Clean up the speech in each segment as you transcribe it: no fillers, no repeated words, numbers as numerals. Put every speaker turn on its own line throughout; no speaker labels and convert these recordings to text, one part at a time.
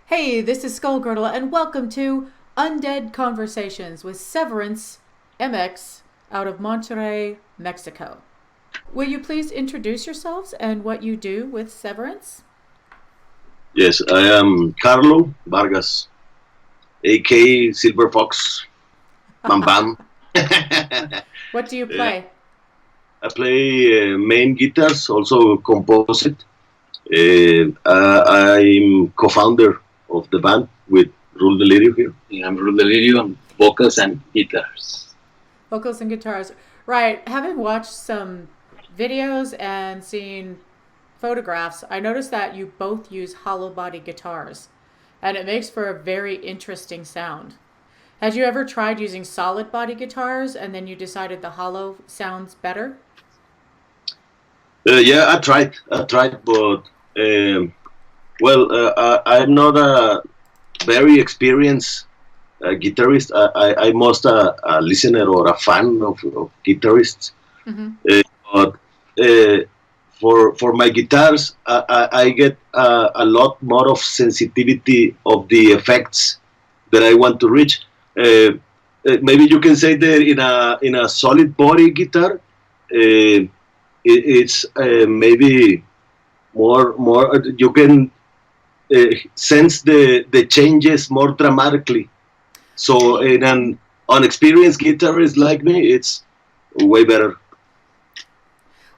Hey, this is Skullgirdle, and welcome to Undead Conversations with Severance MX out of Monterrey, Mexico. Will you please introduce yourselves and what you do with Severance?
Yes, I am Carlo Vargas, aka Silver Fox, Bam Bam. I
What do you play?
play main guitars, also compose it. I'm co-founder of the band with Rul here.
Yeah, I'm Rul on vocals and guitars.
Vocals and guitars. Right, having watched some videos and seen photographs, I noticed that you both use hollow body guitars, and it makes for a very interesting sound. Had you ever tried using solid body guitars and then you decided the hollow sounds better?
Yeah, I tried, but I'm not a very experienced guitarist. I'm most a listener or a fan of guitarists.
Mm-hmm.
But uh, for my guitars, I get a lot more of sensitivity of the effects that I want to reach. Maybe you can say that in a solid body guitar, it's maybe more you can sense the changes more dramatically. So in an unexperienced guitarist like me, it's way better.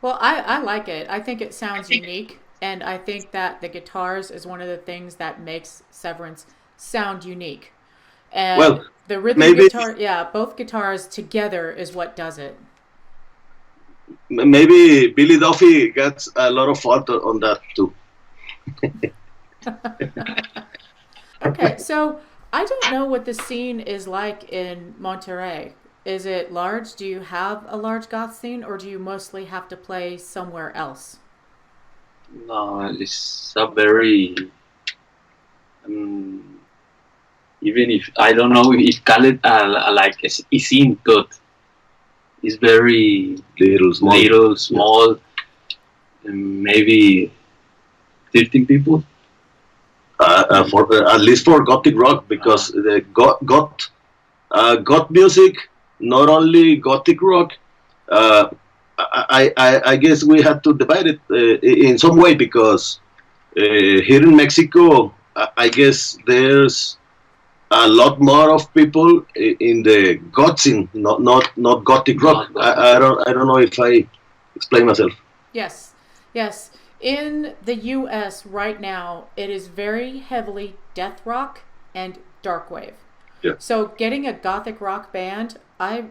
Well, I like it. I think it sounds unique, and I think that the guitars is one of the things that makes Severance sound unique. And
Well,
the rhythm
maybe
guitar, yeah, both guitars together is what does it.
maybe Billy Duffy gets a lot of fault on that too.
Okay, so I don't know what the scene is like in Monterrey. Is it large? Do you have a large goth scene, or do you mostly have to play somewhere else?
No, it's a very um, even if I don't know if call it like a scene, but it's very
Little small.
little, small, maybe 15 people.
At least for gothic rock, because the goth music, not only gothic rock. Uh, I guess we had to divide it in some way because here in Mexico, I guess there's a lot more of people in the goth scene, not gothic rock.
Not gothic.
I don't know if I explain myself.
Yes, yes. In the US right now, it is very heavily death rock and dark wave.
Yeah.
So getting a gothic rock band, I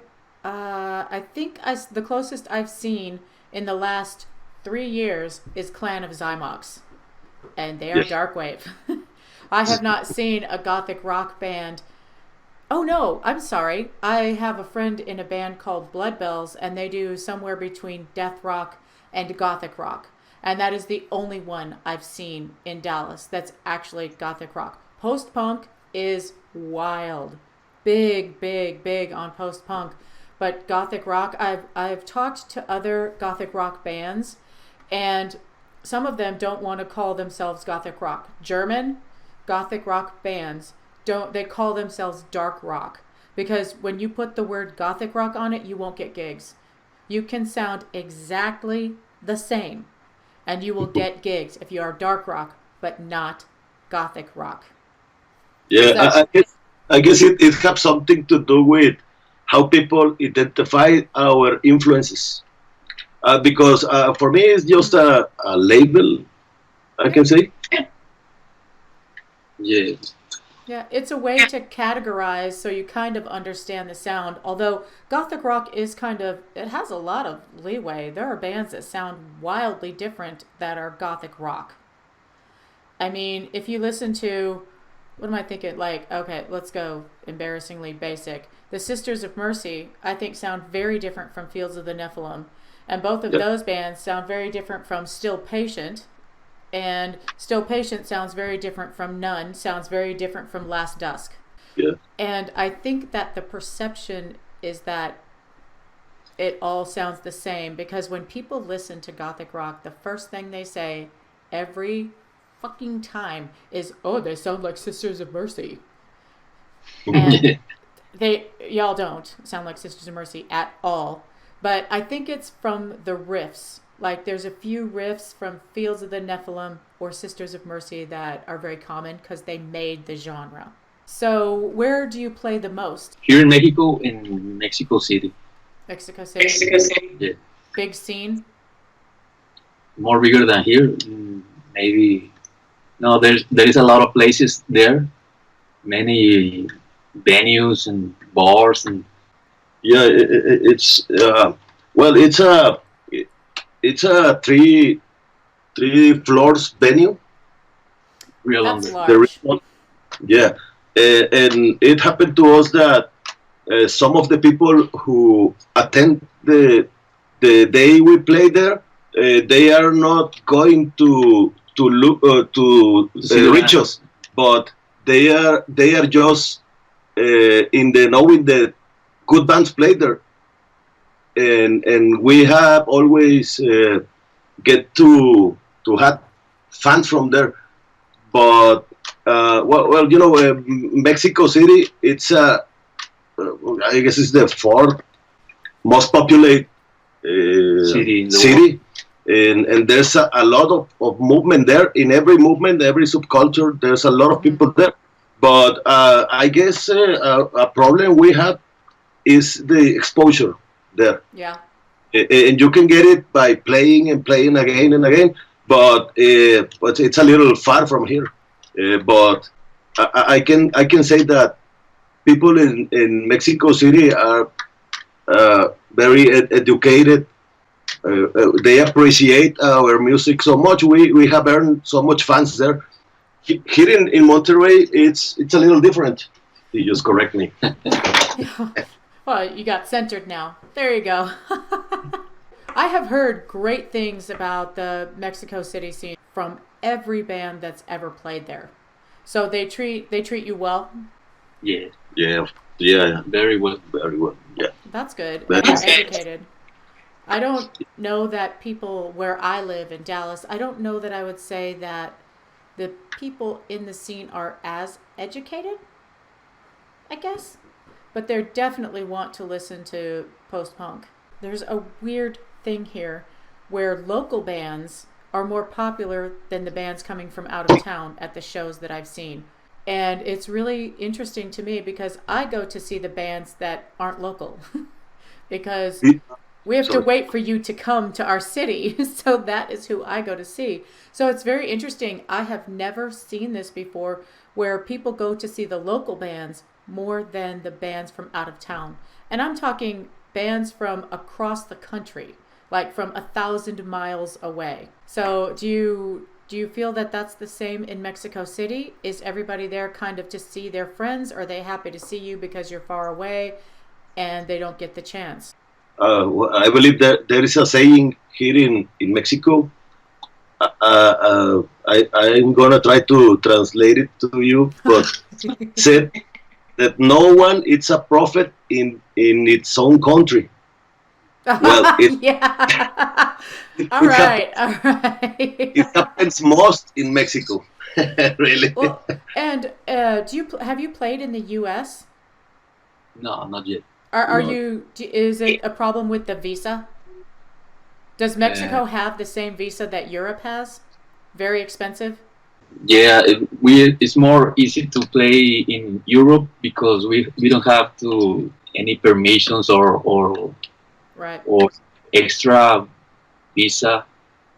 think the closest I've seen in the last 3 years is Clan of Zymox, and they are
Yes.
dark wave. I have not seen a gothic rock band. Oh no, I'm sorry. I have a friend in a band called Blood Bells, and they do somewhere between death rock and gothic rock. And that is the only one I've seen in Dallas that's actually gothic rock. Post punk is wild. Big, big, big on post punk. But gothic rock, I've talked to other gothic rock bands, and some of them don't want to call themselves gothic rock. German gothic rock bands don't, they call themselves dark rock, because when you put the word gothic rock on it, you won't get gigs. You can sound exactly the same and you will get gigs if you are dark rock but not gothic rock. Is
Yeah,
that
I guess it has something to do with how people identify our influences. Because for me, it's just a label, I
yeah,
can say.
Yeah,
yeah, it's a way to categorize so you kind of understand the sound. Although gothic rock is kind of, it has a lot of leeway. There are bands that sound wildly different that are gothic rock. I mean, if you listen to, what am I thinking? Like, okay, let's go embarrassingly basic. The Sisters of Mercy, I think, sound very different from Fields of the Nephilim. And both of
Yeah,
those bands sound very different from Still Patient. And Still Patient sounds very different from Nun, sounds very different from Last Dusk.
yeah,
And I think that the perception is that it all sounds the same because when people listen to Gothic rock, the first thing they say every fucking time is, oh, they sound like Sisters of Mercy. And y'all don't sound like Sisters of Mercy at all. But I think it's from the riffs. Like, there's a few riffs from Fields of the Nephilim or Sisters of Mercy that are very common because they made the genre. So, where do you play the most?
Here in Mexico, in Mexico City.
Mexico City?
Yeah.
Big scene?
More bigger than here, maybe. No, there is a lot of places there. Many venues and bars and.
Yeah, it's a three floors venue.
Real
That's
under.
large.
Yeah, and it happened to us that some of the people who attend the day we play there, they are not going to look to reach us, but they are just in the knowing that good bands play there, and we have always get to have fans from there, but. Mexico City, it's I guess it's the fourth most populated city. And there's a lot of movement there. In every movement, every subculture, there's a lot of people there. But I guess a problem we have is the exposure there.
Yeah.
And you can get it by playing and playing again and again, but it's a little far from here. But I can say that people in Mexico City are very educated. They appreciate our music so much. We have earned so much fans there. Here in Monterrey, it's a little different. You just correct me.
Well, you got centered now. There you go. I have heard great things about the Mexico City scene from every band that's ever played there. So they treat you well?
Yeah.
Yeah.
Very well.
Yeah.
That's good. They're educated. I don't know that people where I live in Dallas, I don't know that I would say that the people in the scene are as educated, I guess. But they definitely want to listen to post-punk. There's a weird thing here where local bands are more popular than the bands coming from out of town at the shows that I've seen. And it's really interesting to me because I go to see the bands that aren't local because we have to wait for you to come to our city. So that is who I go to see. So it's very interesting. I have never seen this before where people go to see the local bands more than the bands from out of town. And I'm talking bands from across the country, like from 1,000 miles away. So do you feel that that's the same in Mexico City? Is everybody there kind of to see their friends? Or are they happy to see you because you're far away and they don't get the chance?
I believe that there is a saying here in Mexico. I'm gonna try to translate it to you, but said that no one is a prophet in its own country. Well,
yeah. All right.
It happens most in Mexico, really.
Well, and have you played in the U.S.?
No, not yet.
Is it a problem with the visa? Does Mexico have the same visa that Europe has? Very expensive?
Yeah, it's more easy to play in Europe because we don't have any permissions or
right.
Or extra visa.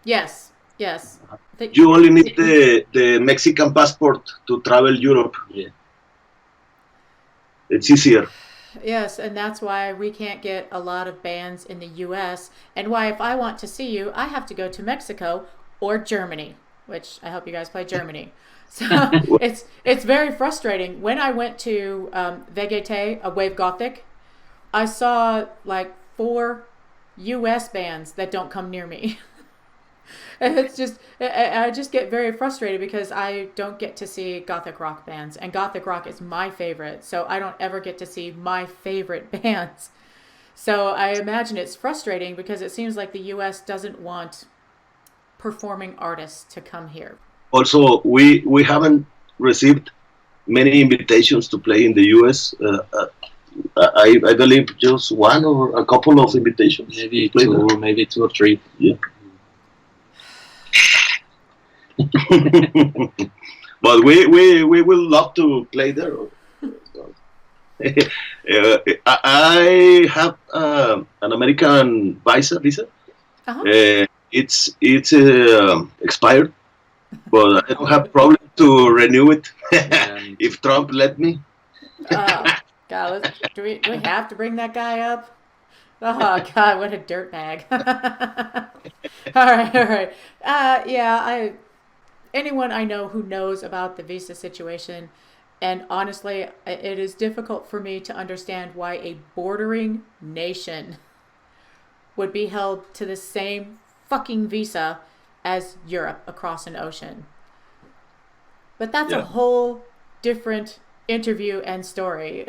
Yes.
You only need the Mexican passport to travel Europe.
Yeah.
It's easier.
Yes, and that's why we can't get a lot of bands in the U.S. and why if I want to see you, I have to go to Mexico or Germany, which I hope you guys play Germany. So it's very frustrating. When I went to Vegete, a Wave Gothic, I saw like 4 U.S. bands that don't come near me. It's just, I just get very frustrated because I don't get to see Gothic rock bands, and Gothic rock is my favorite, so I don't ever get to see my favorite bands. So I imagine it's frustrating because it seems like the U.S. doesn't want performing artists to come here.
Also, we haven't received many invitations to play in the US. I believe just one or a couple of invitations.
Maybe two or three.
Yeah. But we will love to play there. I have an American visa.
Uh-huh.
It's expired, but I don't have problem to renew it if Trump let me.
God, do we have to bring that guy up? Oh God, what a dirtbag! All right. Yeah, anyone I know who knows about the visa situation, and honestly, it is difficult for me to understand why a bordering nation would be held to the same fucking visa as Europe across an ocean. But that's a whole different interview and story.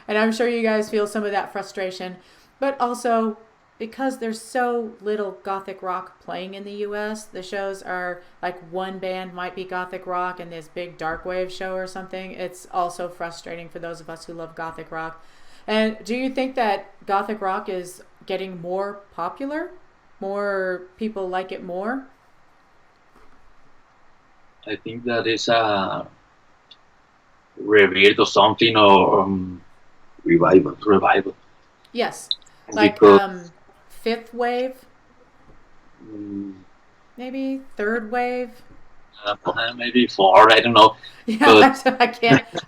And I'm sure you guys feel some of that frustration. But also, because there's so little gothic rock playing in the US, the shows are like one band might be gothic rock and this big dark wave show or something. It's also frustrating for those of us who love gothic rock. And do you think that gothic rock is getting more popular? More people like it more?
I think that is a rebirth or something, or revival.
Yes. Like
Because
fifth wave, maybe third wave.
maybe four, I don't know.
Yeah,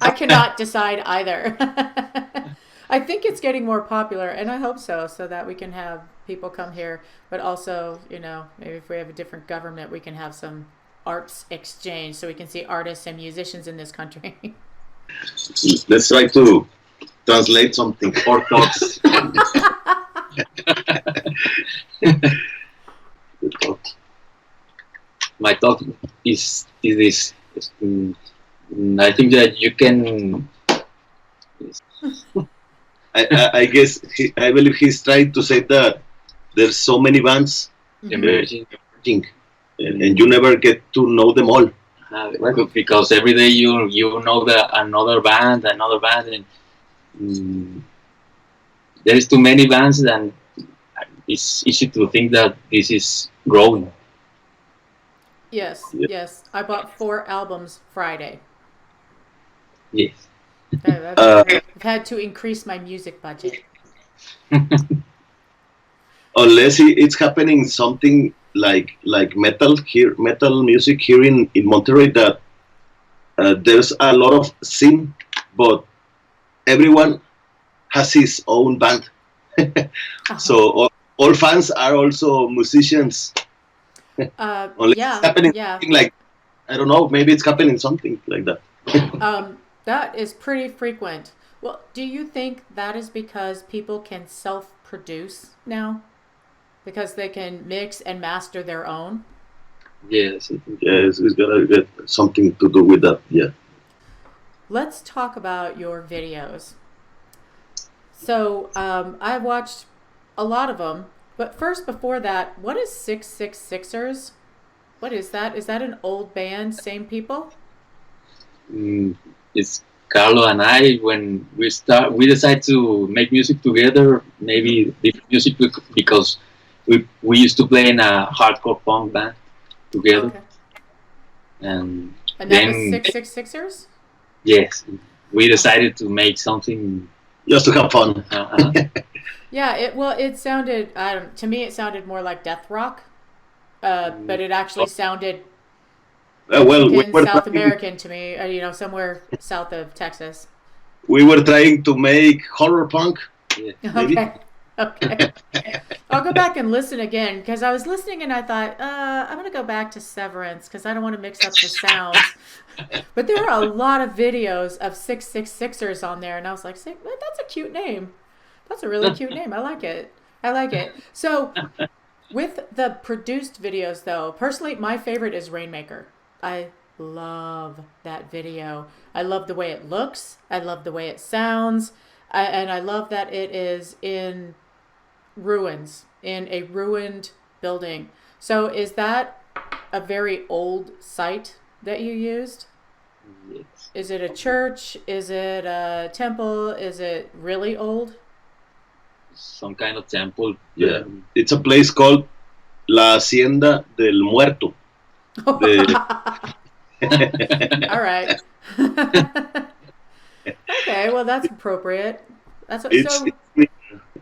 I cannot decide either. I think it's getting more popular, and I hope so that we can have people come here. But also, maybe if we have a different government, we can have some arts exchange so we can see artists and musicians in this country.
Let's try to translate something.
Orthodox. My thought is this. I think that you can.
I guess I believe he's trying to say that there's so many bands
emerging,
and you never get to know them all.
Because every day you know another band, and there is too many bands, and it's easy to think that this is growing.
Yes. I bought 4 albums Friday.
Yes.
I've had to increase my music budget.
Unless it's happening something like metal music here in Monterrey, that there's a lot of scene, but everyone has his own band. So all fans are also musicians. Unless it's happening something like, I don't know, maybe it's happening something like that.
That is pretty frequent. Well, do you think that is because people can self-produce now? Because they can mix and master their own?
Yes.
Yes, it's gonna get something to do with that. Yeah.
Let's talk about your videos. So I watched a lot of them, but first, before that, what is 666ers? What is that? Is that an old band? Same people?
It's Carlo and I. When we decide to make music together. Maybe different music, because we used to play in a hardcore punk band together.
Okay.
And
that
then,
was 666ers?
Yes, we decided to make something
just to have fun.
Yeah, it sounded, to me it sounded more like death rock, but it actually sounded South American to me, somewhere south of Texas.
We were trying to make horror punk.
Yeah, okay. I'll go back and listen again, because I was listening and I thought, I'm going to go back to Severance because I don't want to mix up the sounds. But there are a lot of videos of 666ers on there, and I was like, that's a cute name. That's a really cute name. I like it. So with the produced videos, though, personally, my favorite is Rainmaker. I love that video. I love the way it looks. I love the way it sounds. And I love that it is in ruins, in a ruined building. So is that a very old site that you used?
Yes.
Is it a church? Is it a temple? Is it really old?
Some kind of temple.
Yeah, it's a place called La Hacienda del Muerto. The
All right. Okay, well that's appropriate. That's what,
it's
so.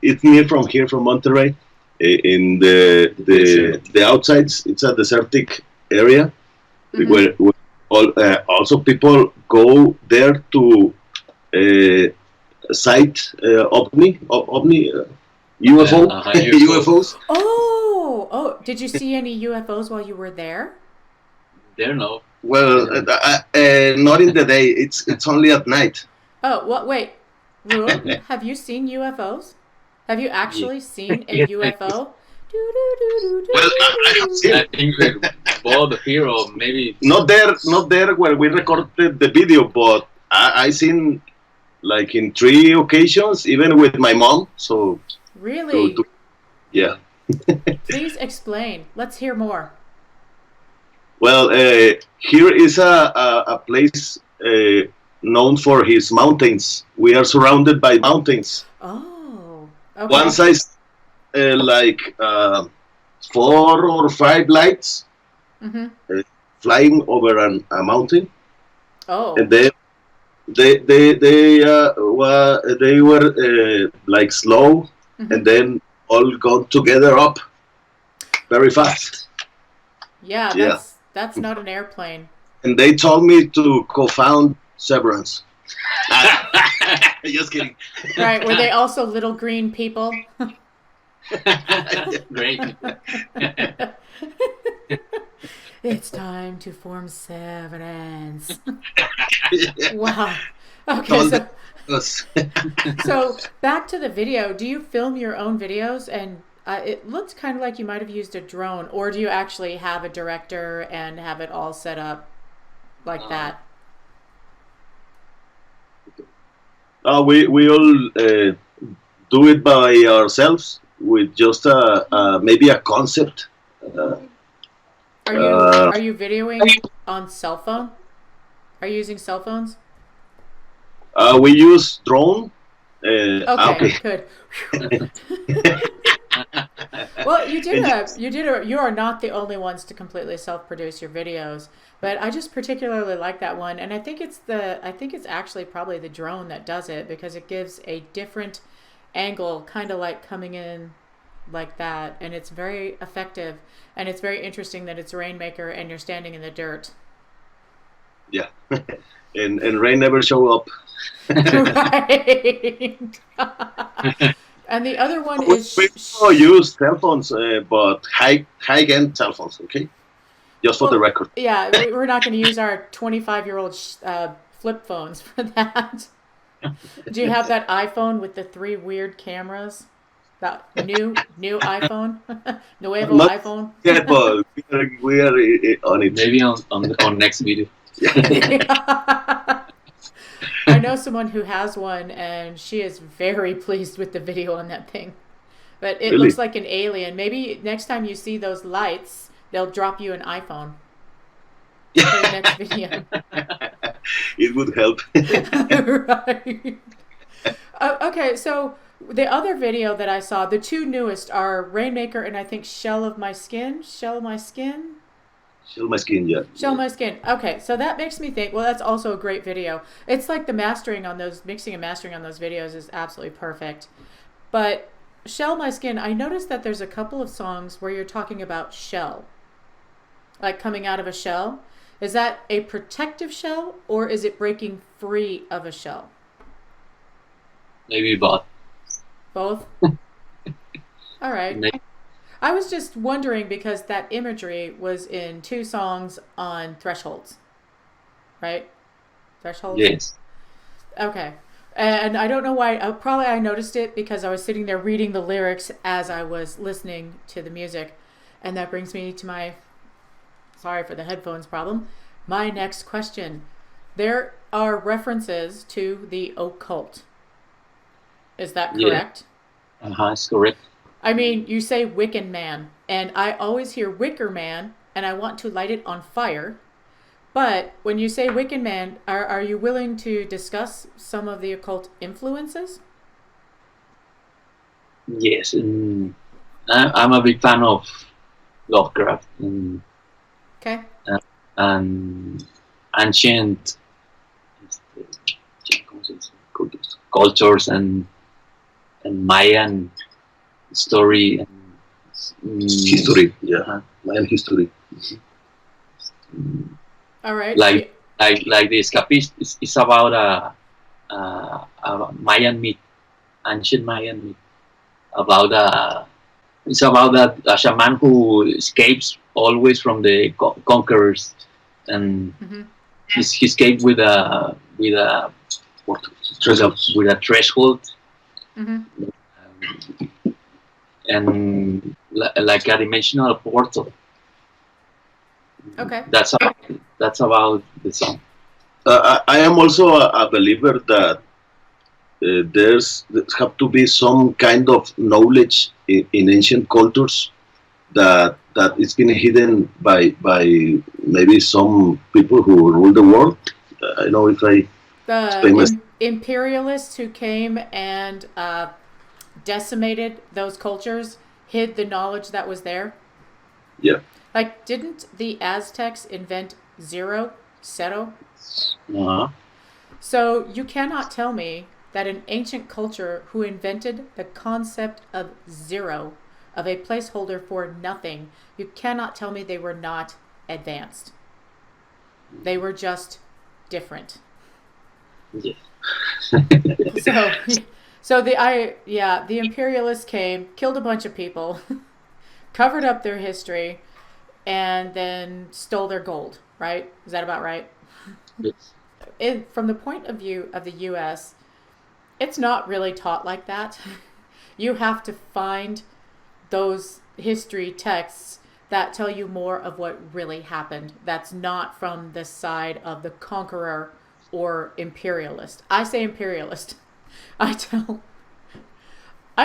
it's near from here from Monterrey. In the outsides, it's a desertic area where also people go there to sight ovni UFO UFOs.
Oh, did you see any UFOs while you were there?
There, no.
Well, not in the day. It's only at night.
Oh, what? Wait, Rul, have you seen UFOs? Have you actually seen a UFO?
Well, I have seen
I think we're both here, or maybe
not there where we recorded the video, but I seen like in 3 occasions, even with my mom. So
Really?
Yeah.
Please explain. Let's hear more.
Well, here is a place known for his mountains. We are surrounded by mountains.
Oh, okay.
One side, like 4 or 5 lights flying over a mountain,
Oh.
and then they were like slow, and then all gone together up very fast.
Yeah, that's not an airplane.
And they told me to co-found Severance. Just kidding.
Right, were they also little green people?
great.
It's time to form Severance. Wow. Okay, so back to the video. Do you film your own videos? And it looks kind of like you might have used a drone, or do you actually have a director and have it all set up like that?
We all do it by ourselves with just maybe a concept.
Are you videoing on cell phone? Are you using cell phones?
We use drone.
Okay, good. Well, you are not the only ones to completely self-produce your videos, but I just particularly like that one, and I think it's actually probably the drone that does it, because it gives a different angle, kind of like coming in like that, and it's very effective, and it's very interesting that it's Rainmaker and you're standing in the dirt.
Yeah, and rain never show up.
Right. And the other one is
we also use cell phones, but high-end cell phones. Okay, just for the record.
Yeah, we're not going to use our 25-year-old flip phones for that. Do you have that iPhone with the 3 weird cameras? That new iPhone, nuevo iPhone.
Yeah, but we are on it.
Maybe on next video.
Yeah. I know someone who has one, and she is very pleased with the video on that thing. But it looks like an alien. Maybe next time you see those lights, they'll drop you an iPhone for the next video.
It would help.
Right. Okay, so the other video that I saw, the 2 newest are Rainmaker and I think Shell My Skin, yeah. Okay, so that makes me think, well, that's also a great video. It's like the mixing and mastering on those videos is absolutely perfect. But Shell My Skin, I noticed that there's a couple of songs where you're talking about shell, like coming out of a shell. Is that a protective shell, or is it breaking free of a shell?
Maybe both.
Both? All right.
Maybe.
I was just wondering, because that imagery was in 2 songs on Thresholds, right? Thresholds?
Yes.
Okay. And I don't know why. Probably I noticed it because I was sitting there reading the lyrics as I was listening to the music. And that brings me to my, sorry for the headphones problem, my next question. There are references to the occult. Is that correct?
Yeah. It's correct.
I mean, you say Wiccan Man, and I always hear Wicker Man, and I want to light it on fire. But when you say Wicked Man, are you willing to discuss some of the occult influences?
Yes, and I'm a big fan of Lovecraft
Okay.
and ancient ¿cómo se dice? Cultures and Mayan story and
History, yeah, Mayan history.
All right.
Like the Escapist is about a Mayan myth, ancient Mayan myth about it's about a shaman who escapes always from the conquerors, and he escaped with a threshold, and like a dimensional portal.
Okay.
That's about the song.
I am also a believer that there's have to be some kind of knowledge in ancient cultures that it's been hidden by maybe some people who rule the world. I know if I
the imperialists who came and decimated those cultures hid the knowledge that was there.
Yeah.
Like, didn't the Aztecs invent zero? So you cannot tell me that an ancient culture who invented the concept of zero, of a placeholder for nothing, you cannot tell me they were not advanced. They were just different.
Yeah.
So the imperialists came, killed a bunch of people, covered up their history, and then stole their gold, right? Is that about right?
Yes.
From the point of view of the U.S., it's not really taught like that. You have to find those history texts that tell you more of what really happened. That's not from the side of the conqueror or imperialist. I say imperialist. I tell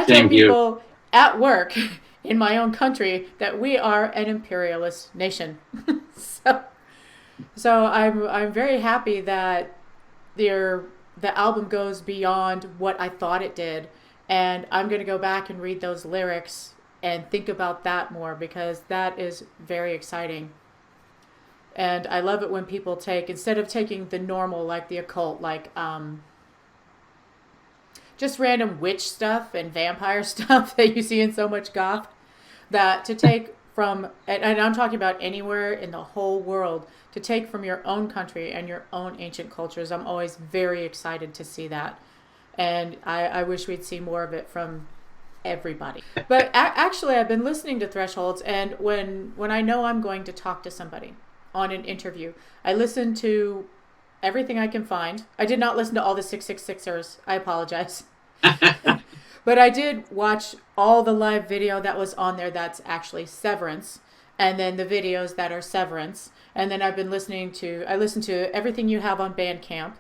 people at work in my own country that we are an imperialist nation. So I'm very happy that the album goes beyond what I thought it did, and I'm going to go back and read those lyrics and think about that more, because that is very exciting. And I love it when people take, instead of taking the normal, like the occult, like just random witch stuff and vampire stuff that you see in so much goth, that to take from, and I'm talking about anywhere in the whole world, to take from your own country and your own ancient cultures. I'm always very excited to see that. And I wish we'd see more of it from everybody. But actually, I've been listening to Thresholds, and when I know I'm going to talk to somebody on an interview, I listen to everything I can find. I did not listen to all the 666ers. I apologize. But I did watch all the live video that was on there that's actually Severance, and then the videos that are Severance. And then I listened to everything you have on Bandcamp,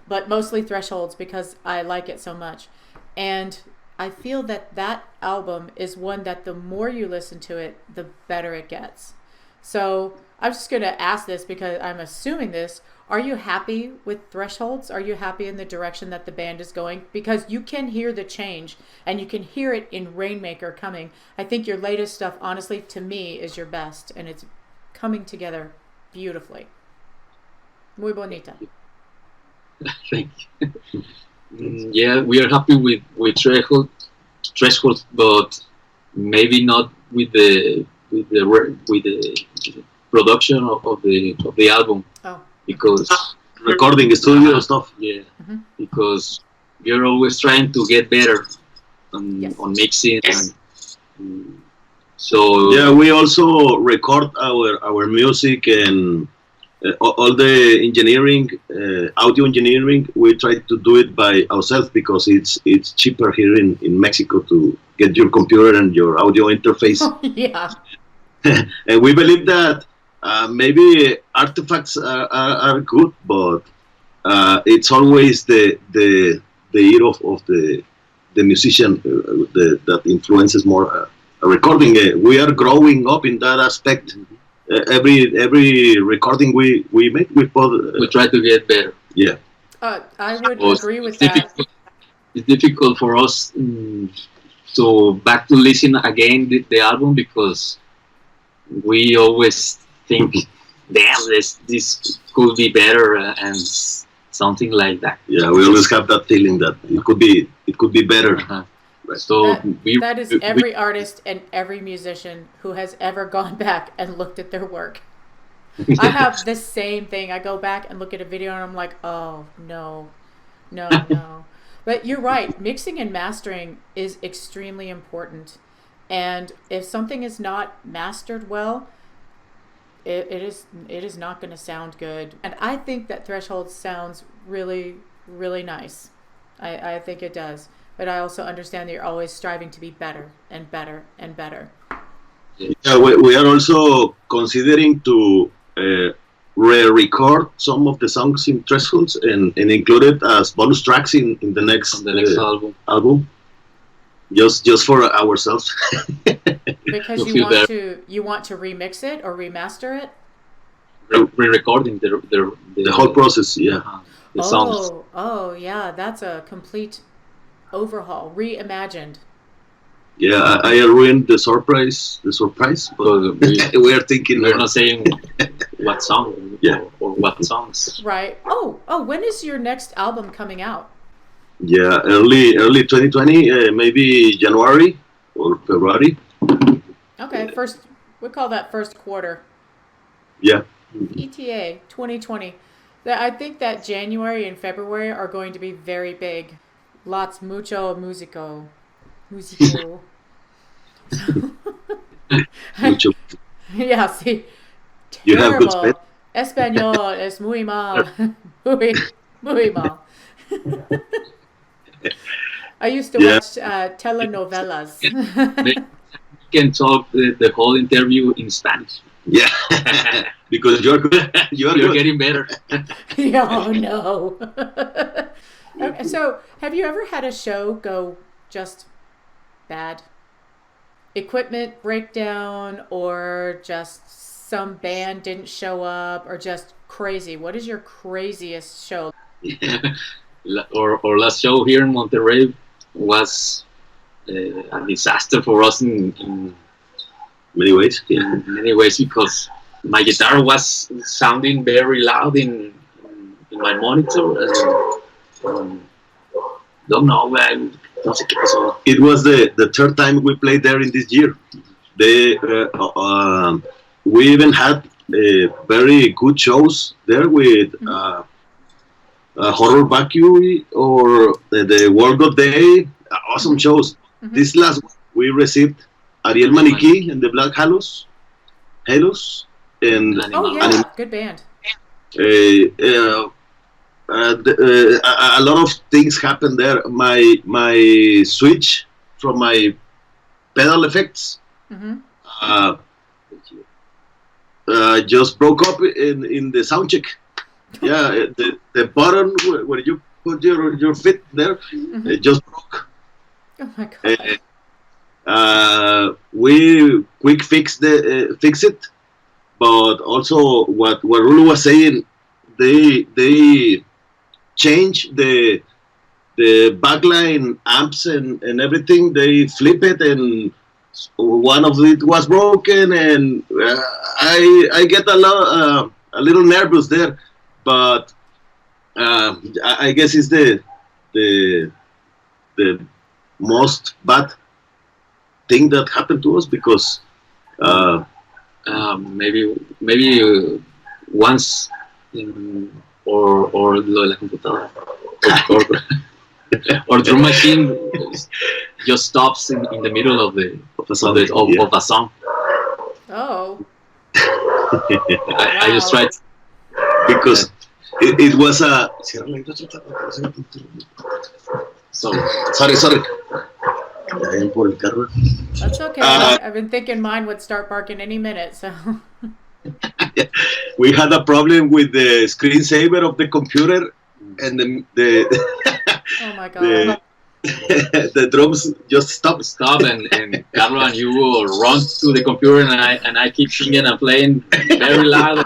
but mostly Thresholds because I like it so much. And I feel that album is one that the more you listen to it, the better it gets. So I'm just going to ask this because I'm assuming this. Are you happy with Thresholds? Are you happy in the direction that the band is going? Because you can hear the change, and you can hear it in Rainmaker coming. I think your latest stuff, honestly, to me, is your best, and it's coming together beautifully. Muy bonita.
Thank you. Yeah, we are happy with Threshold, but maybe not with the production of the album.
Oh.
Because
recording studio stuff.
Yeah. Because we are always trying to get better on mixing, and so
yeah, we also record our music and all the engineering, audio engineering. We try to do it by ourselves because it's cheaper here in Mexico to get your computer and your audio interface.
Yeah.
And we believe that maybe artifacts are good, but it's always the ear of the musician that influences more a recording. We are growing up in that aspect. every recording we make,
we try to get better.
Yeah.
I would
So
agree with
it's
that.
difficult. It's difficult for us to back to listen again the album, because we always think, damn, this could be better, and something like that.
Yeah, we always have that feeling that it could be better.
Uh-huh. So
that is every artist and every musician who has ever gone back and looked at their work. I have the same thing. I go back and look at a video and I'm like, oh, no. But you're right. Mixing and mastering is extremely important. And if something is not mastered well, it is not going to sound good. And I think that Threshold sounds really, really nice. I think it does. But I also understand that you're always striving to be better and better and better.
Yeah, we are also considering to re-record some of the songs in Thresholds and include it as bonus tracks in the next album. Just for ourselves.
Because you want to remix it or remaster it?
Re-recording the
whole process, yeah.
The songs.
Oh, yeah, that's a complete overhaul, reimagined.
Yeah, I ruined the surprise. But we are thinking.
We're not saying what song,
yeah,
or what songs.
Right. Oh, when is your next album coming out?
Yeah, early 2020, maybe January or February.
Okay, we call that first quarter.
Yeah.
ETA 2020. I think that January and February are going to be very big. Mucho musico.
Mucho.
Yeah, see.
You have good
Terrible. Español es muy mal. muy mal. I used to watch telenovelas.
We can talk the whole interview in Spanish.
Yeah, because you're good.
You're getting better.
Oh no. Okay, so, have you ever had a show go just bad? Equipment breakdown, or just some band didn't show up, or just crazy? What is your craziest show?
Our last show here in Monterrey was a disaster for us in
many ways.
Yeah. In many ways, because my guitar was sounding very loud in my monitor. Don't know.
It was the third time we played there in this year. We even had very good shows there with Horror Vacuum or the World of Day. Awesome shows. Mm-hmm. This last one, we received Ariel Maniquí and the Black Halos, and
good band.
A lot of things happened there. My switch from my pedal effects just broke up in the sound check. Yeah, the button where you put your feet there, it just broke.
Oh my god.
We quick fix it, but also what Rul was saying, they change the backline amps and everything. They flip it, and one of it was broken, and I get a little nervous there, but I guess it's the most bad thing that happened to us, because
maybe once or lo de la computadora or drum machine just stops in the middle of a song.
Oh.
I just tried,
because it was a sorry.
That's okay. I've been thinking mine would start barking any minute, so.
We had a problem with the screensaver of the computer, and the
oh my god.
the drums just stop.
And Carlo and you will run to the computer, and I keep singing and playing very loud.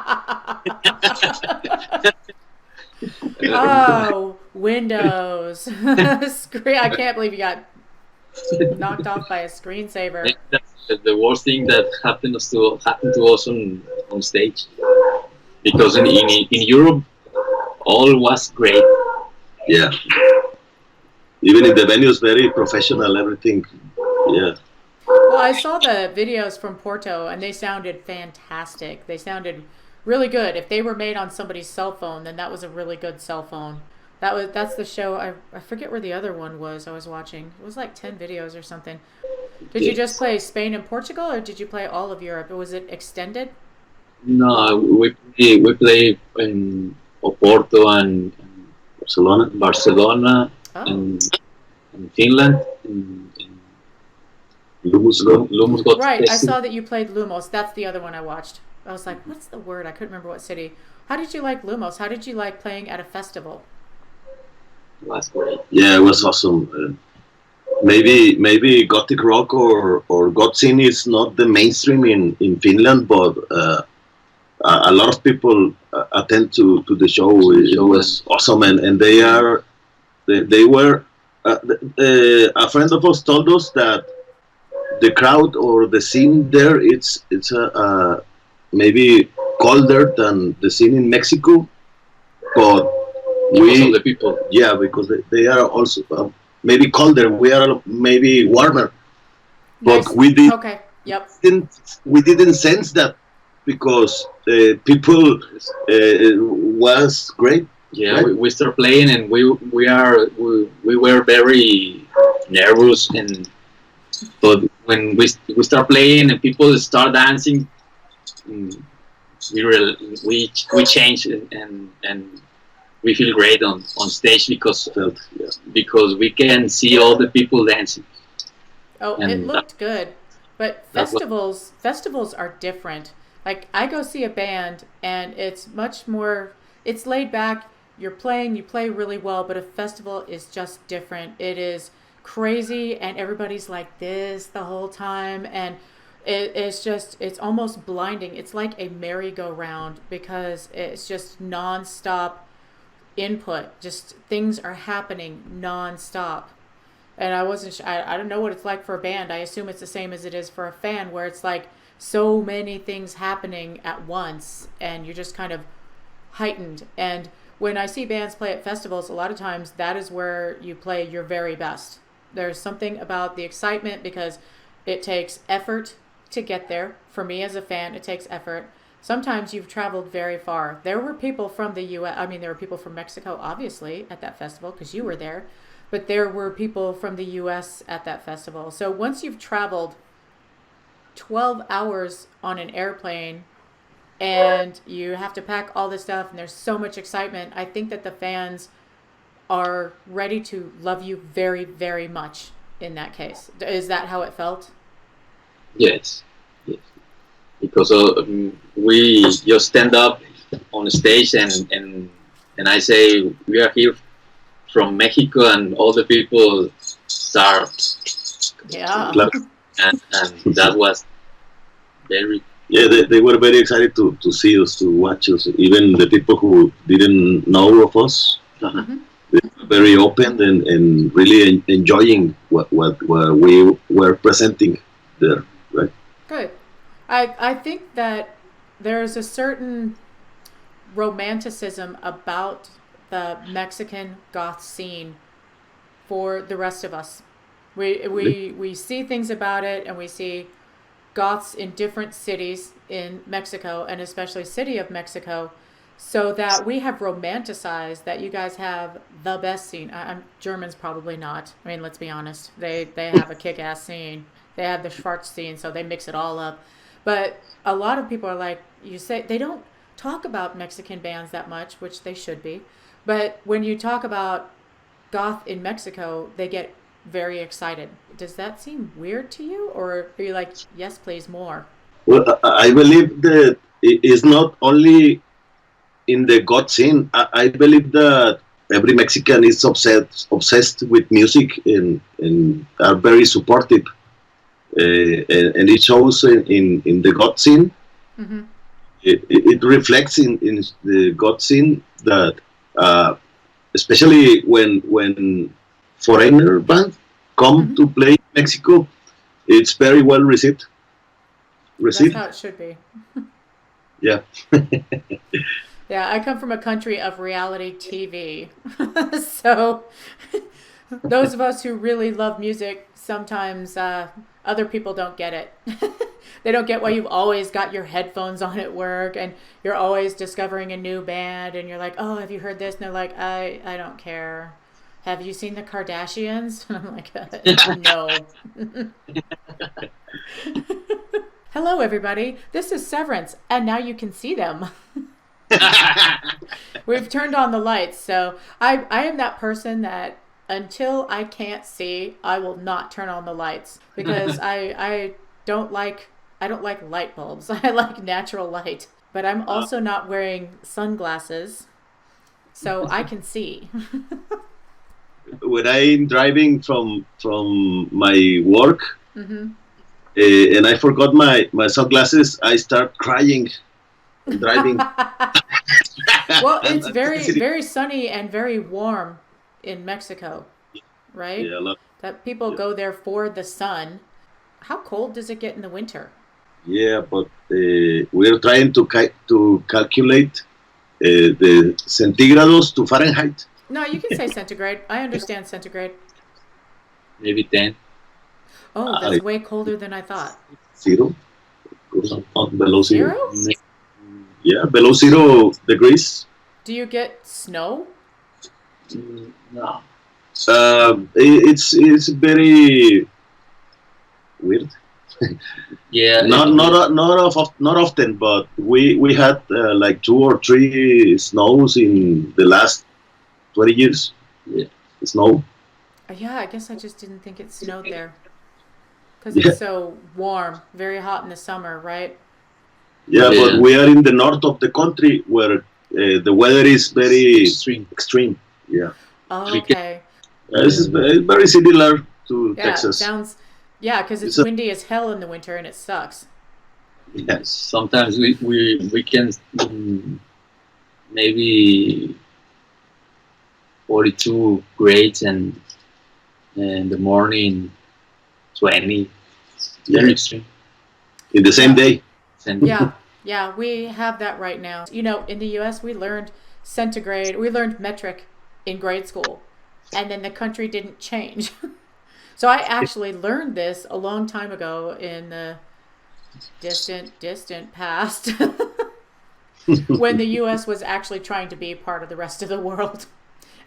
Oh, Windows. Screen. I can't believe you got knocked off by a screensaver.
That's the worst thing that happened to us on stage, because in Europe all was great.
Yeah. Even in the venues, very professional, everything. Yeah.
Well, I saw the videos from Porto and they sounded fantastic. They sounded really good. If they were made on somebody's cell phone, then that was a really good cell phone. That's the show. I forget where the other one was I was watching. It was like 10 videos or something. Did you just play Spain and Portugal, or did you play all of Europe? Was it extended?
No, we play in Oporto and Barcelona,
Oh.
in Finland, in Lumos Goth
Right, I
Festival.
saw that you played Lumos. That's the other one I watched. I was like, what's the word? I couldn't remember what city. How did you like Lumos? How did you like playing at a festival?
Was great.
Yeah, it was awesome. Maybe gothic rock or goth scene is not the mainstream in Finland, but a lot of people attend to the show. It was awesome, and they were. A friend of us told us that the crowd or the scene there, it's maybe colder than the scene in Mexico, but
Because of the people.
yeah, because they are also maybe colder. We are maybe warmer, but
Nice.
we did
Okay. Yep.
we didn't sense that because people was great.
Yeah,
Right.
we start playing, and we were very nervous, but when we start playing and people start dancing, mm, we change, and we feel great on stage
Felt, yeah.
because we can see all the people dancing.
Oh, it
And
looked good. But
that's what
festivals are different. Like I go see a band and it's much more it's laid back. You play really well, but a festival is just different. It is crazy and everybody's like this the whole time, and it's almost blinding. It's like a merry-go-round because it's just nonstop input. Just things are happening nonstop. And I wasn't I don't know what it's like for a band. I assume it's the same as it is for a fan, where it's like so many things happening at once and you're just kind of heightened. And when I see bands play at festivals, a lot of times that is where you play your very best. There's something about the excitement because it takes effort to get there. For me as a fan, it takes effort. Sometimes you've traveled very far. There were people from the US, I mean, there were people from Mexico, obviously, at that festival because you were there. But there were people from the US at that festival. So once you've traveled 12 hours on an airplane and you have to pack all this stuff and there's so much excitement, I think that the fans are ready to love you very, very much in that case. Is that how it felt?
Yes, yes. Because we just stand up on the stage, and I say we are here from Mexico, and all the people start,
Yeah.
and that was very.
Yeah, they were very excited to see us, to watch us. Even the people who didn't know of us,
Mhm.
they were very open and really enjoying what we were presenting there. Right?
Good. I think that there's a certain romanticism about the Mexican goth scene for the rest of us. We see things about it, and we see goths in different cities in Mexico, and especially city of Mexico, so that we have romanticized that you guys have the best scene. Germans probably not. I mean, let's be honest. They have a kick-ass scene. They have the Schwarz scene, so they mix it all up. But a lot of people are like, you say, they don't talk about Mexican bands that much, which they should be. But when you talk about goth in Mexico, they get very excited. Does that seem weird to you? Or are you like, yes, please, more?
Well, I believe that it is not only in the God scene. I believe that every Mexican is obsessed with music and are very supportive. And it shows in the goth scene.
Mm-hmm.
It reflects in the goth scene that, especially when foreigner bands come to play in Mexico, it's very well received.
That's how it should be.
Yeah.
Yeah, I come from a country of reality TV. So those of us who really love music, sometimes other people don't get it. They don't get why you've always got your headphones on at work and you're always discovering a new band and you're like, oh, have you heard this? And they're like, I don't care. Have you seen the Kardashians? And I'm like, no. Hello, everybody. This is Severance, and now you can see them. We've turned on the lights, so I am that person that until I can't see, I will not turn on the lights because I don't like light bulbs. I like natural light, but I'm also not wearing sunglasses, so I can see.
When I'm driving from my work, and I forgot my sunglasses, I start crying and driving.
Well, it's very sunny and very warm in Mexico, right?
Yeah, a lot.
That people go there for the sun. How cold does it get in the winter?
Yeah, but we're trying to calculate the centigrados to Fahrenheit.
No, you can say centigrade. I understand centigrade.
Maybe 10.
Oh, that's way colder than I thought.
0? Goes on below 0.
0?
Yeah, below 0 degrees.
Do you get snow?
No.
It's very weird.
Yeah.
Not often, but we had like 2 or 3 snows in the last 20 years.
Yeah.
Snow.
Yeah, I guess I just didn't think it snowed there. Because it's so warm, very hot in the summer, right?
Yeah, but we are in the north of the country where the weather is very extreme. Yeah.
Oh, okay.
This is very similar to Texas.
Yeah, because it's windy as hell in the winter and it sucks.
Yes.
Sometimes we can maybe 42 grades and in the morning 20. Very extreme.
In the same day.
Yeah, we have that right now. You know, in the U.S. we learned centigrade, we learned metric in grade school, and then the country didn't change. So I actually learned this a long time ago in the distant past when the U.S. was actually trying to be part of the rest of the world.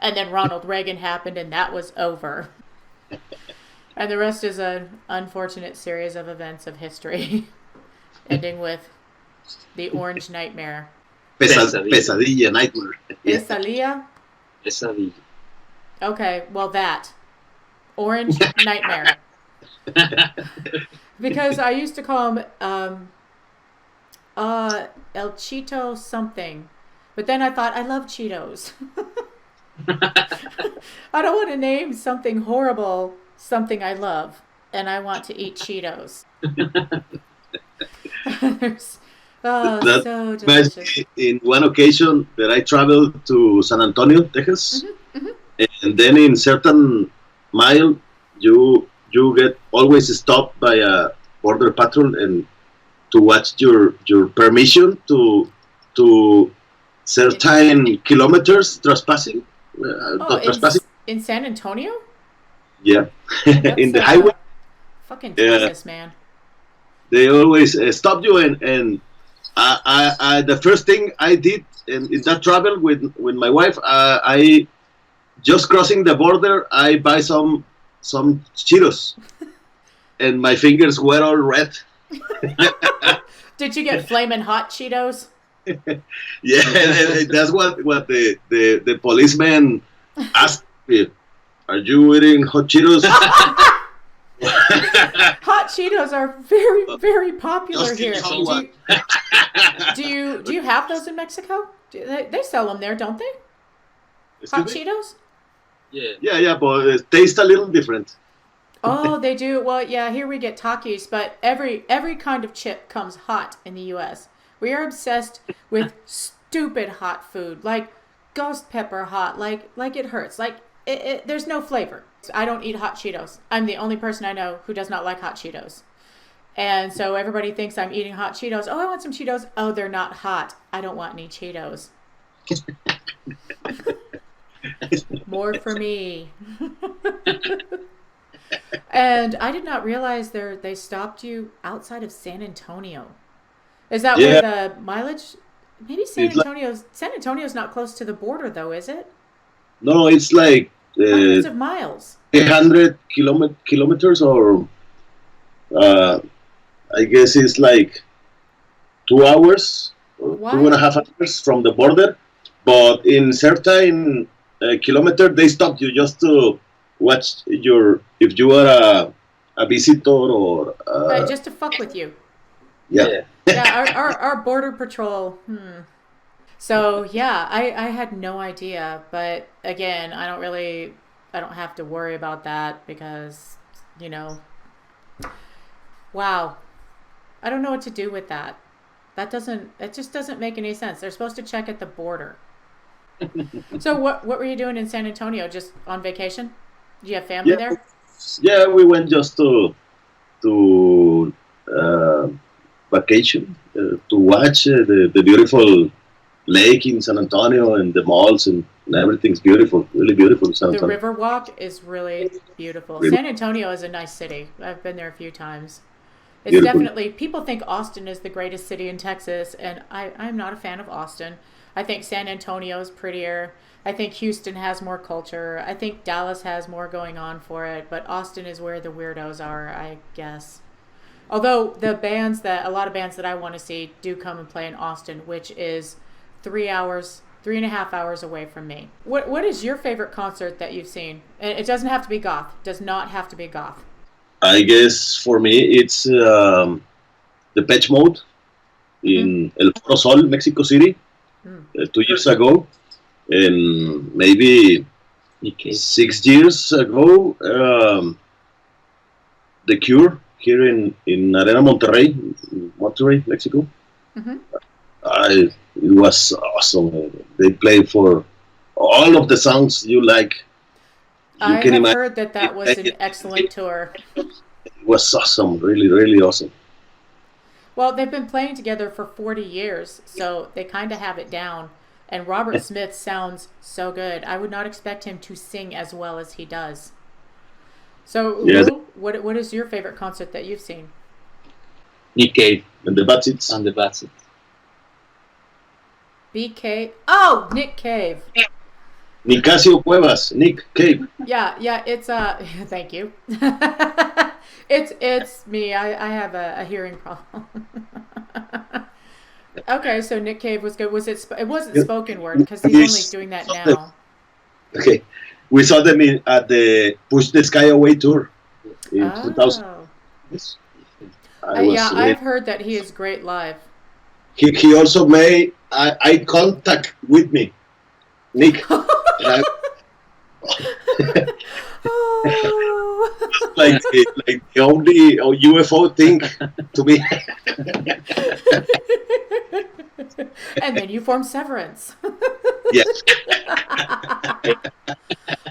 And then Ronald Reagan happened and that was over. And the rest is an unfortunate series of events of history, ending with the Orange Nightmare.
Pesadilla nightmare.
Pesadilla? Okay, well that. Orange Nightmare. Because I used to call him El Cheeto something. But then I thought, I love Cheetos. I don't want to name something horrible something I love. And I want to eat Cheetos. So delicious.
In one occasion that I traveled to San Antonio, Texas, and then in certain mile, you get always stopped by a border patrol and to watch your permission to certain kilometers trespassing. Trespassing.
In San Antonio?
Yeah, in the highway.
Fucking Texas, man.
They always stop you and I the first thing I did in that travel with my wife, I just crossing the border, I buy some Cheetos, and my fingers were all red.
Did you get flaming hot Cheetos?
Yeah, that's what the policeman asked me. Are you eating hot Cheetos?
Hot Cheetos are very, very popular here. Do you have those in Mexico? They sell them there, don't they? Hot
Excuse me?
Cheetos?
Yeah.
Yeah, but it tastes a little different.
Oh, they do. Well, yeah, here we get Takis, but every kind of chip comes hot in the US. We are obsessed with stupid hot food, like ghost pepper hot, like it hurts. Like there's no flavor. I don't eat hot Cheetos. I'm the only person I know who does not like hot Cheetos. And so everybody thinks I'm eating hot Cheetos. Oh, I want some Cheetos. Oh, they're not hot. I don't want any Cheetos. More for me. And I did not realize they stopped you outside of San Antonio. Is that where
Yeah,
the mileage? Maybe
it's like
San Antonio's not close to the border though, is it?
no, it's like
Hundreds of miles.
100 kilometers, or uh, I guess it's like 2 hours, or two and a
Why?
half hours from the border. But in certain kilometer, they stop you just to watch your if you are a visitor or
Just to fuck with you.
yeah.
Yeah.
Yeah, our border patrol. So yeah, I had no idea, but again, I don't have to worry about that because, you know, wow, I don't know what to do with that. It just doesn't make any sense. They're supposed to check at the border. So what were you doing in San Antonio? Just on vacation? Do you have family
Yeah,
there?
yeah, we went just to vacation to watch the beautiful lake in San Antonio and the malls and everything's beautiful, really beautiful in San
The
Antonio.
river walk is really beautiful.
Really
San Antonio is a nice city. I've been there a few times. It's
beautiful.
definitely, people think Austin is the greatest city in Texas, and I'm not a fan of Austin. I think San Antonio is prettier. I think Houston has more culture. I think Dallas has more going on for it, but Austin is where the weirdos are, I guess. Although a lot of bands that I want to see do come and play in Austin, which is 3 hours, 3.5 hours away from me. What is your favorite concert that you've seen? And it doesn't have to be goth. It does not have to be goth.
I guess for me it's the Patch Mode
Mm-hmm.
in El Foro Sol, Mexico City,
Mm.
2 years ago, and maybe
Okay.
6 years ago, The Cure here in Arena Monterrey, Monterrey, Mexico.
Mm-hmm.
It was awesome. They played for all of the songs you like. You
I
can
have
imagine.
heard that that was an excellent tour.
It was awesome, really, really awesome.
Well, they've been playing together for 40 years, so they kind of have it down. And Robert Smith sounds so good. I would not expect him to sing as well as he does. So,
Yeah,
Lou, what is your favorite concert that you've seen?
Nick Cave
and the Batsits.
and the Batsits.
BK. Oh, Nick Cave.
Nicasio Cuevas, Nick Cave.
Yeah, it's thank you. It's me. I have a hearing problem. Okay, so Nick Cave was good. It wasn't spoken word because he's only doing that now.
Okay, we saw them at the Push the Sky Away tour in 2000.
Oh.
I
I've heard that he is great live.
He also made eye contact with me, Nick. And I,
Oh.
like the only UFO thing to me.
And then you form Severance.
Yes.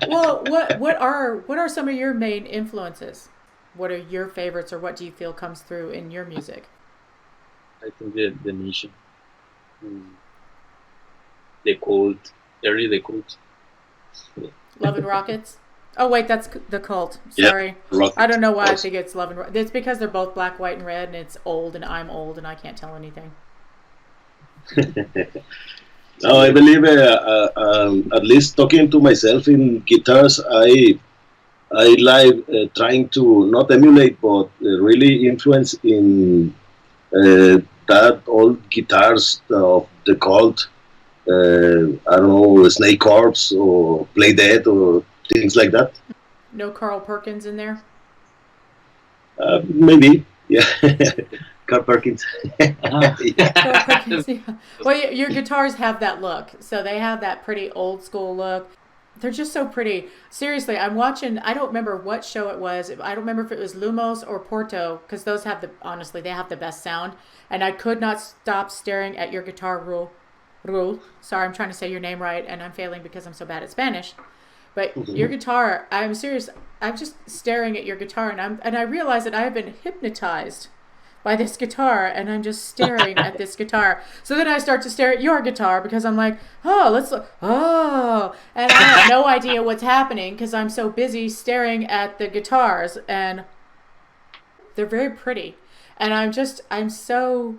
Well, what are some of your main influences? What are your favorites, or what do you feel comes through in your music?
I think the Nation. The Cult. Early the Cult.
Love and Rockets. Oh wait, that's the Cult.
Yeah,
Sorry,
Rockets.
I don't know why I think it's Love and Rockets. It's because they're both black, white, and red, and it's old, and I'm old, and I can't tell anything.
No, I believe at least talking to myself in guitars, I like trying to not emulate, but really influence in that old guitars of the Cult. I don't know, Snake Corps or Play Dead or things like that.
No Carl Perkins in there.
Maybe, yeah. Carl Perkins.
Carl Perkins, yeah. Well, your guitars have that look. So they have that pretty old school look. They're just so pretty. Seriously, I'm watching, I don't remember what show it was. I don't remember if it was Lumos or Porto, because those have honestly, they have the best sound. And I could not stop staring at your guitar, Rul. Sorry, I'm trying to say your name right, and I'm failing because I'm so bad at Spanish. But your guitar, I'm serious. I'm just staring at your guitar, and I realize that I have been hypnotized by this guitar, and I'm just staring at this guitar. So then I start to stare at your guitar because I'm like, oh, let's look. Oh, and I have no idea what's happening because I'm so busy staring at the guitars, and they're very pretty. And I'm so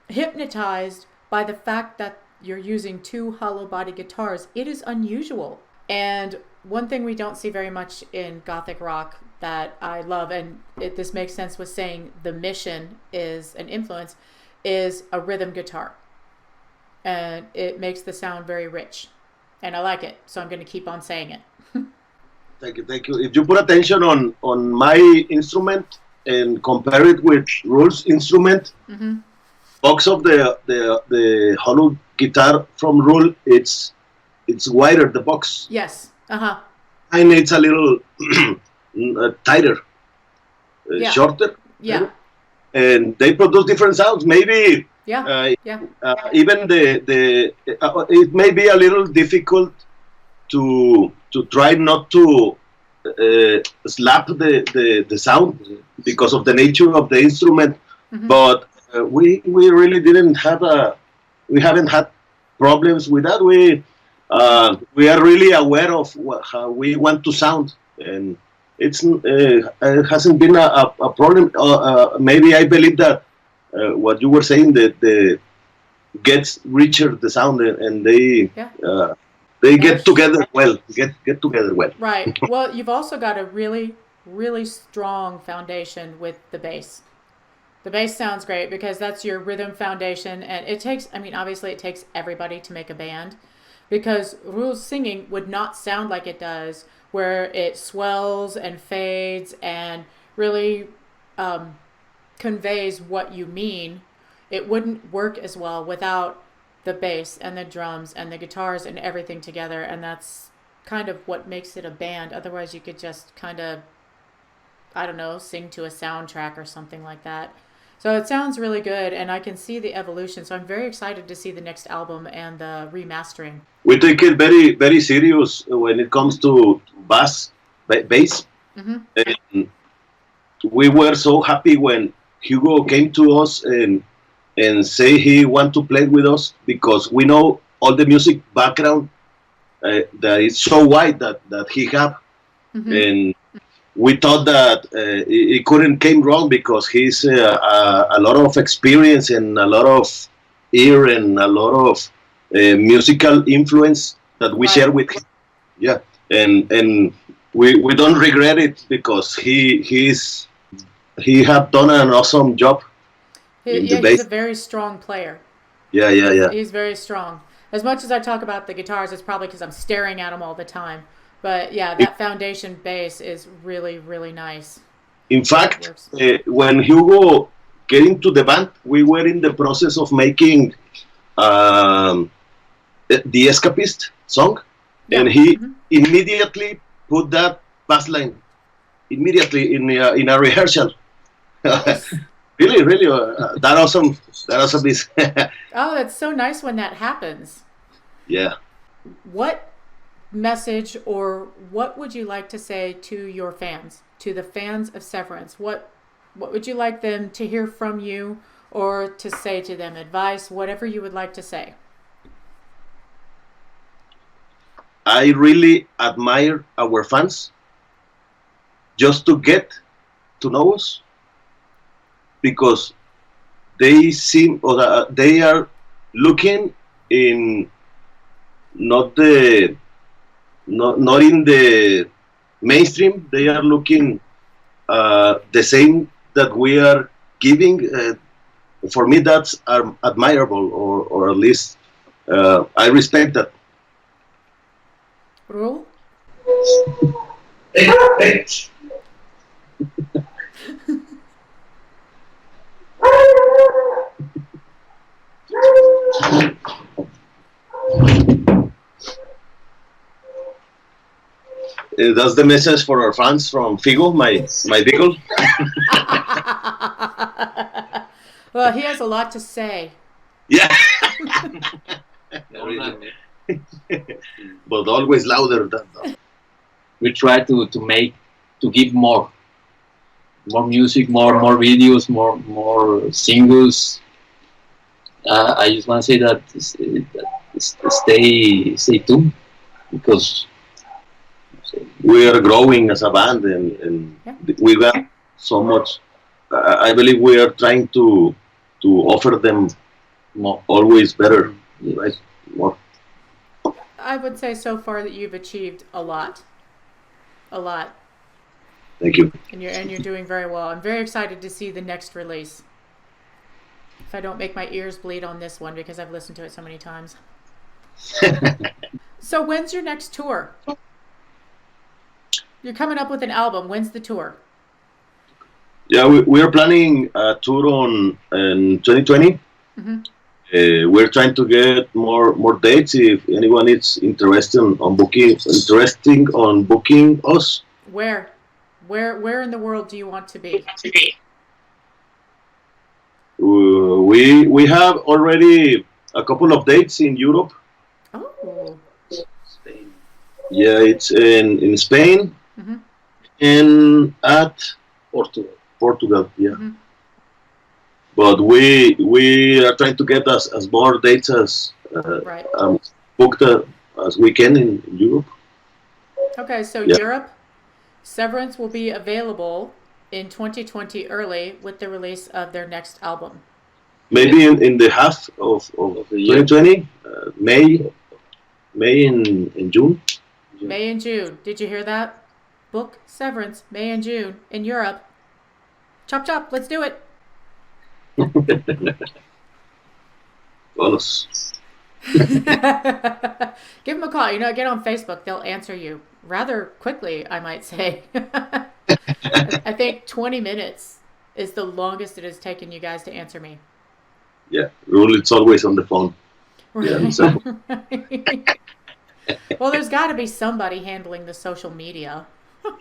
hypnotized by the fact that you're using two hollow body guitars. It is unusual. And one thing we don't see very much in Gothic rock that I love, and this makes sense with saying the mission is an influence, is a rhythm guitar. And it makes the sound very rich. And I like it, so I'm going to keep on saying it.
Thank you, thank you. If you put attention on my instrument and compare it with Rul's instrument, box of the hollow guitar from Rul, it's wider, the box.
Yes.
And it's a little tighter, shorter.
Yeah.
And they produce different sounds. Maybe even it may be a little difficult to try not to slap the sound because of the nature of the instrument. But we really haven't had problems with that. We are really aware of how we want to sound, and it hasn't been a problem. Maybe I believe that what you were saying, that gets richer the sound, and they get together well. Get together well.
Right. Well, you've also got a really, really strong foundation with the bass. The bass sounds great because that's your rhythm foundation, and obviously it takes everybody to make a band, because Rul's singing would not sound like it does, where it swells and fades and really conveys what you mean. It wouldn't work as well without the bass and the drums and the guitars and everything together, and that's kind of what makes it a band. Otherwise you could just kind of, I don't know, sing to a soundtrack or something like that. So it sounds really good, and I can see the evolution. So I'm very excited to see the next album and the remastering.
We take it very, very serious when it comes to bass. And we were so happy when Hugo came to us and say he want to play with us, because we know all the music background that is so wide that he have. And we thought that it couldn't came wrong, because he's a lot of experience and a lot of ear and a lot of musical influence that we share with him. Yeah, and we don't regret it, because he have done an awesome job.
He's a very strong player.
Yeah.
He's very strong. As much as I talk about the guitars, it's probably because I'm staring at them all the time. But yeah, that foundation bass is really, really nice.
In fact, when Hugo came into the band, we were in the process of making the Escapist song, and he immediately put that bass line immediately in a rehearsal.
Nice.
Really, that awesome is.
Oh, that's so nice when that happens.
Yeah.
What message, or what would you like to say to your fans, to the fans of Severance? What would you like them to hear from you, or to say to them? Advice, whatever you would like to say.
I really admire our fans just to get to know us, because they seem, or they are looking in not in the mainstream. They are looking the same that we are giving. For me, that's admirable, or at least I respect that.
Rul?
That's the message for our fans from Figo, my beagle.
Well, he has a lot to say.
Yeah.
Really.
But always louder than that.
We try to give more music, more videos, more singles. I just want to say that stay tuned, because
we are growing as a band, and
Yeah.
we got so much. I believe we are trying to offer them
more.
always better, right? More.
I would say so far that you've achieved a lot. A lot.
Thank you.
And you're doing very well. I'm very excited to see the next release. If I don't make my ears bleed on this one, because I've listened to it so many times. So when's your next tour? You're coming up with an album. When's the tour?
Yeah, we are planning a tour in 2020.
Mm-hmm.
We're trying to get more dates. If anyone is interested on booking us.
Where in the world do you want to be?
We have already a couple of dates in Europe.
Oh.
Spain.
Yeah, it's in Spain,
Mm-hmm.
and at
Portugal.
Yeah.
Mm-hmm.
But we are trying to get as more dates as
Right.
booked as we can in Europe.
Okay, so
Yeah.
Europe, Severance will be available in 2020 early with the release of their next album.
Maybe in the half of
the year.
2020, May in June.
May and June. Did you hear that? Book Severance, May and June in Europe. Chop chop, let's do it.
Bonus.
Give them a call. Get on Facebook. They'll answer you rather quickly, I might say. I think 20 minutes is the longest it has taken you guys to answer me.
Yeah, Rul, it's always on the phone. Yeah, so.
Well, there's got to be somebody handling the social media.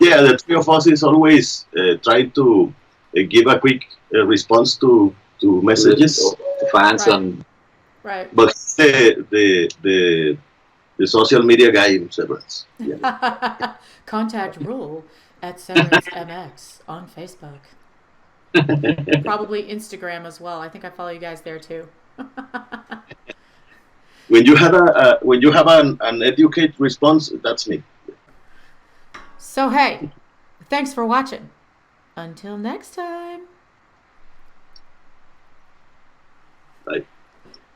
Yeah, the three of us is always trying to give a quick response to messages.
To fans.
Right.
And
Right.
But the social media guy in Severance. Yeah.
Contact Rul at Severance MX on Facebook. Probably Instagram as well. I think I follow you guys there too.
When you have an educated response, that's me.
So hey, thanks for watching. Until next time.
Bye.